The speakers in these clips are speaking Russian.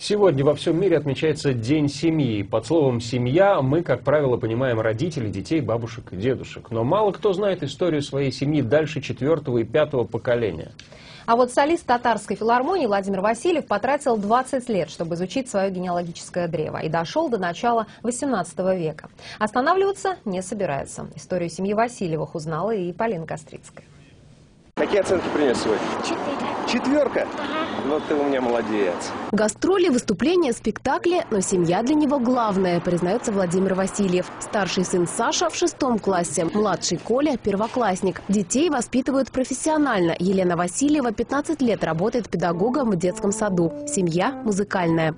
Сегодня во всем мире отмечается День семьи. Под словом «семья» мы, как правило, понимаем родителей, детей, бабушек и дедушек. Но мало кто знает историю своей семьи дальше 4-го и 5-го поколения. А вот солист татарской филармонии Владимир Васильев потратил 20 лет, чтобы изучить свое генеалогическое древо, и дошел до начала 18 века. Останавливаться не собирается. Историю семьи Васильевых узнала и Полина Кострицкая. Какие оценки принес сегодня? 4. 4? Ну ты у меня молодец. Гастроли, выступления, спектакли, но семья для него главное, признается Владимир Васильев. Старший сын Саша в 6 классе, младший Коля – первоклассник. Детей воспитывают профессионально. Елена Васильева 15 лет работает педагогом в детском саду. Семья музыкальная.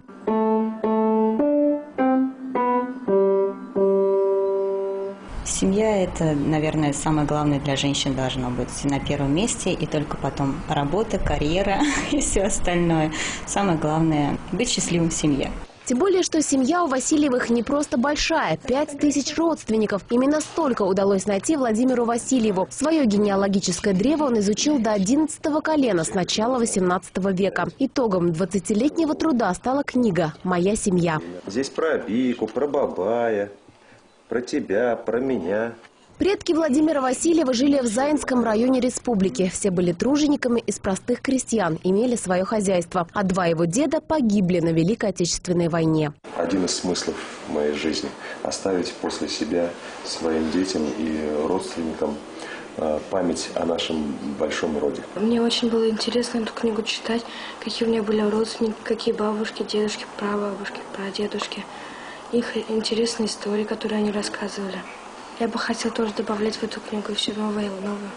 Семья – это, наверное, самое главное для женщин должно быть на первом месте, и только потом работа, карьера и все остальное. Самое главное – быть счастливым в семье. Тем более, что семья у Васильевых не просто большая – 5000 родственников. Именно столько удалось найти Владимиру Васильеву. Свое генеалогическое древо он изучил до 11-го колена с начала 18 века. Итогом 20-летнего труда стала книга «Моя семья». Здесь про Вику, про Бабая, про тебя, про меня. Предки Владимира Васильева жили в Заинском районе республики. Все были тружениками из простых крестьян, имели свое хозяйство. А 2 его деда погибли на Великой Отечественной войне. Один из смыслов моей жизни – оставить после себя своим детям и родственникам память о нашем большом роде. Мне очень было интересно эту книгу читать, какие у меня были родственники, какие бабушки, дедушки, прабабушки, прадедушки. Их интересные истории, которые они рассказывали. Я бы хотела тоже добавлять в эту книгу все новое и новое.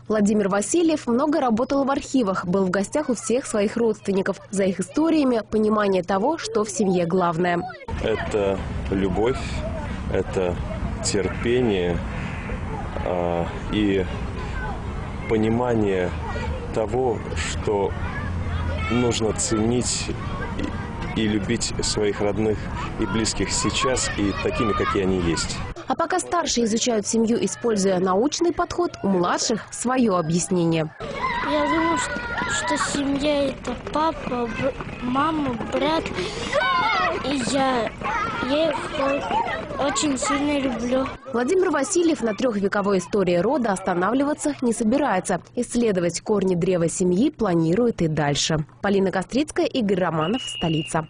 Владимир Васильев много работал в архивах, был в гостях у всех своих родственников. За их историями понимание того, что в семье главное. Это любовь, это терпение и понимание того, что нужно ценить и любить своих родных и близких сейчас и такими, какие они есть. А пока старшие изучают семью, используя научный подход, у младших свое объяснение. Я думаю, что семья – это папа, мама, брат и я. Я их очень сильно люблю. Владимир Васильев на 3-вековой истории рода останавливаться не собирается. Исследовать корни древа семьи планирует и дальше. Полина Кострицкая, Игорь Романов, столица.